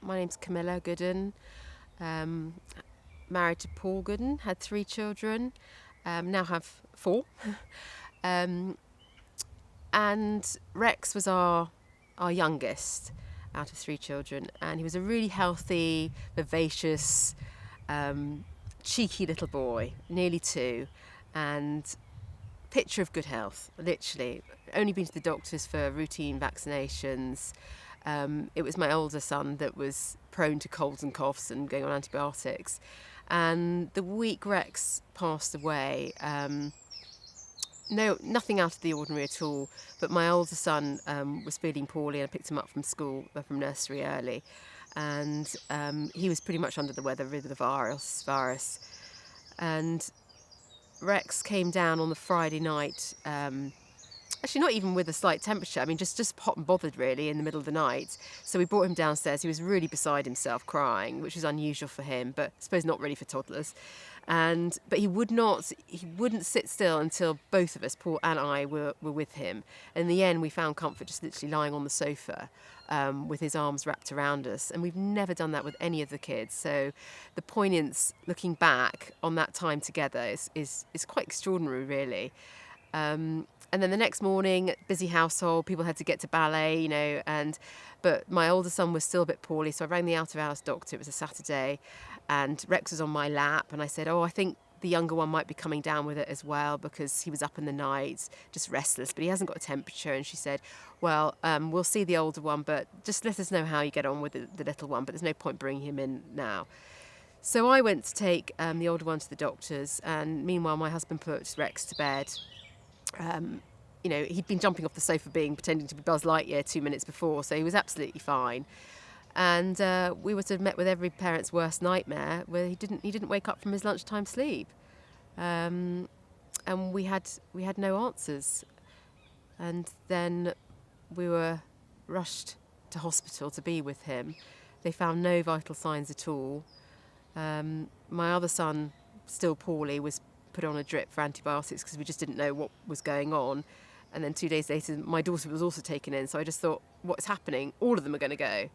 My name's Camilla Gooden. Um, Married to Paul Gooden, had 3 children, now have 4. Um, and Rex was our youngest out of 3 children, and he was a really healthy, vivacious, um, cheeky little boy, nearly 2, and picture of good health, literally. Only been to the doctors for routine vaccinations. It was my older son that was prone to colds and coughs and going on antibiotics. And the week Rex passed away, no, nothing out of the ordinary at all. But my older son was feeling poorly, and I picked him up from school, from nursery early, and he was pretty much under the weather with the virus. And Rex came down on the Friday night. Actually, not even with a slight temperature. I mean, just hot and bothered, really, in the middle of the night. So we brought him downstairs. He was really beside himself, crying, which was unusual for him, but I suppose not really for toddlers. But he wouldn't sit still until both of us, Paul and I, were with him. In the end, we found comfort just literally lying on the sofa, with his arms wrapped around us. And we've never done that with any of the kids. So the poignance, looking back on that time together, is quite extraordinary, really. And then the next morning, busy household, people had to get to ballet, but my older son was still a bit poorly, so I rang the out-of-hours doctor. It was a Saturday, and Rex was on my lap, and I said, I think the younger one might be coming down with it as well, because he was up in the night, just restless, but he hasn't got a temperature. And she said, well, we'll see the older one, but just let us know how you get on with the little one, but there's no point bringing him in now. So I went to take the older one to the doctors, and meanwhile my husband put Rex to bed. He'd been jumping off the sofa pretending to be Buzz Lightyear 2 minutes before, so he was absolutely fine. And we were sort of met with every parent's worst nightmare, where he didn't wake up from his lunchtime sleep, and we had no answers. And then we were rushed to hospital to be with him. They found no vital signs at all. My other son, still poorly, was put on a drip for antibiotics because we just didn't know what was going on. And then 2 days later, my daughter was also taken in. So I just thought, what's happening? All of them are going to go.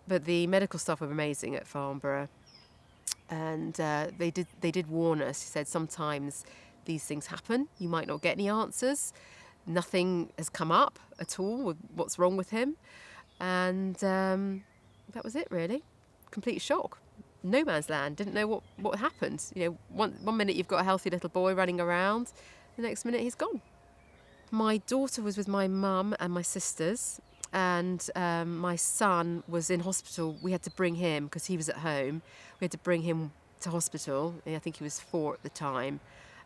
But the medical staff were amazing at Farnborough. And they did warn us. He said, sometimes these things happen. You might not get any answers. Nothing has come up at all with what's wrong with him. And that was it, really. Complete shock. No man's land. Didn't know what happened. One minute you've got a healthy little boy running around, the next minute he's gone. My daughter was with my mum and my sisters, and my son was in hospital. We had to bring him, because he was at home, we had to bring him to hospital. I think he was 4 at the time,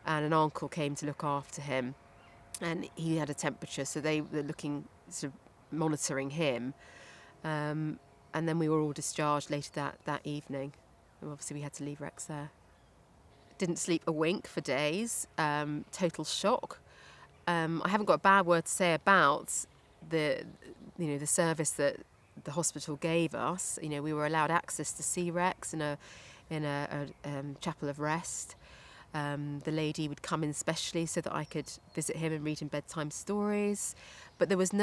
and an uncle came to look after him, and he had a temperature, so they were sort of monitoring him. And then we were all discharged later that evening. Obviously we had to leave Rex there. Didn't sleep a wink for days. Total shock. I haven't got a bad word to say about the service that the hospital gave us. We were allowed access to see Rex in a chapel of rest. The lady would come in specially so that I could visit him and read him bedtime stories. But there was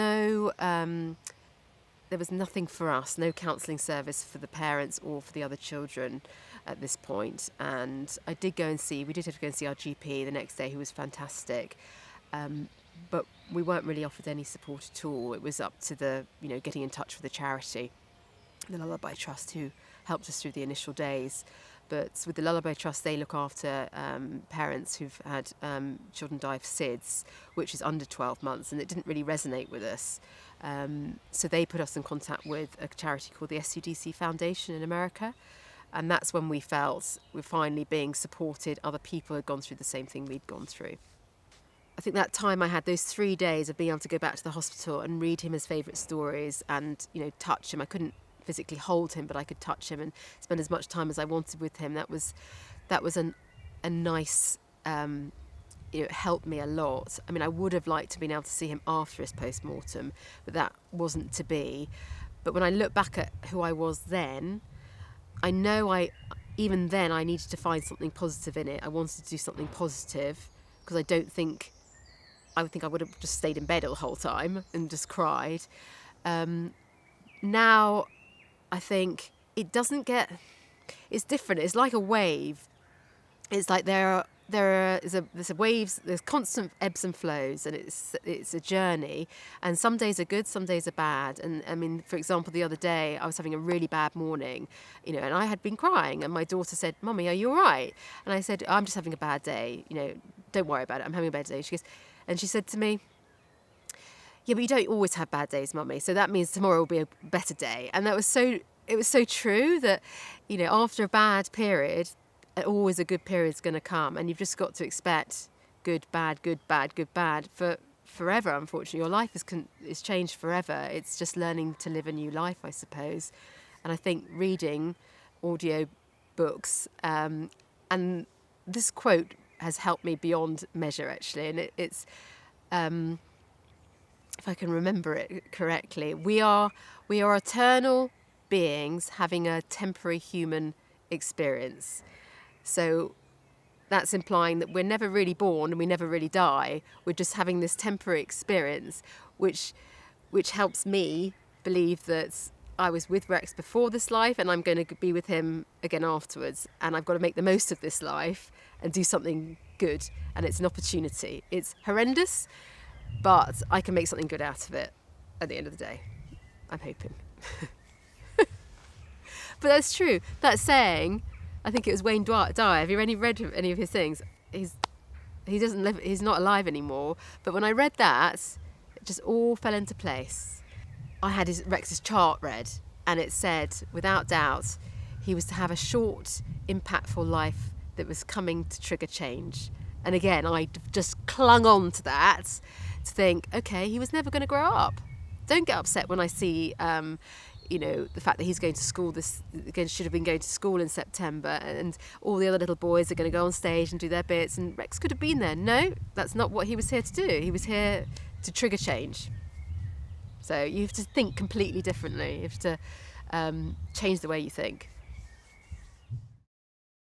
nothing for us, no counselling service for the parents or for the other children at this point. And we did have to go and see our GP the next day, who was fantastic. But we weren't really offered any support at all. It was up to getting in touch with the charity, the Lullaby Trust, who helped us through the initial days. But with the Lullaby Trust, they look after parents who've had children die of SIDS, which is under 12 months, and it didn't really resonate with us. So they put us in contact with a charity called the SUDC Foundation in America, and that's when we felt we're finally being supported. Other people had gone through the same thing we'd gone through. I think that time I had, those 3 days of being able to go back to the hospital and read him his favourite stories and touch him. I couldn't physically hold him, but I could touch him and spend as much time as I wanted with him. That was a nice. It helped me a lot. I mean, I would have liked to been able to see him after his post-mortem, but that wasn't to be. But when I look back at who I was then, I know even then I needed to find something positive in it. I wanted to do something positive, because I would think I would have just stayed in bed all the whole time and just cried. Now I think it doesn't get, it's different. It's like a wave. It's like there's a waves, there's constant ebbs and flows, and it's a journey. And some days are good, some days are bad. And I mean, for example, the other day I was having a really bad morning, and I had been crying, and my daughter said, "Mummy, are you all right?" And I said, "I'm just having a bad day. Don't worry about it. I'm having a bad day." She said to me, "Yeah, but you don't always have bad days, Mummy. So that means tomorrow will be a better day." And it was so true that, after a bad period, always a good period is going to come, and you've just got to expect good, bad, good, bad, good, bad for forever. Unfortunately, your life is changed forever. It's just learning to live a new life, I suppose. And I think reading audio books, and this quote has helped me beyond measure, actually. And it's if I can remember it correctly, we are eternal beings having a temporary human experience. So that's implying that we're never really born and we never really die. We're just having this temporary experience, which helps me believe that I was with Rex before this life and I'm going to be with him again afterwards. And I've got to make the most of this life and do something good. And it's an opportunity. It's horrendous, but I can make something good out of it at the end of the day. I'm hoping. But that's true. That saying, I think it was Wayne Dyer. Have you read any of his things? He doesn't live. He's not alive anymore. But when I read that, it just all fell into place. I had Rex's chart read, and it said, without doubt, he was to have a short, impactful life that was coming to trigger change. And again, I just clung on to that to think, okay, he was never going to grow up. Don't get upset when I see, the fact that he's going to school should have been going to school in September, and all the other little boys are going to go on stage and do their bits, and Rex could have been there. No, that's not what he was here to do. He was here to trigger change. So you have to think completely differently. You have to change the way you think.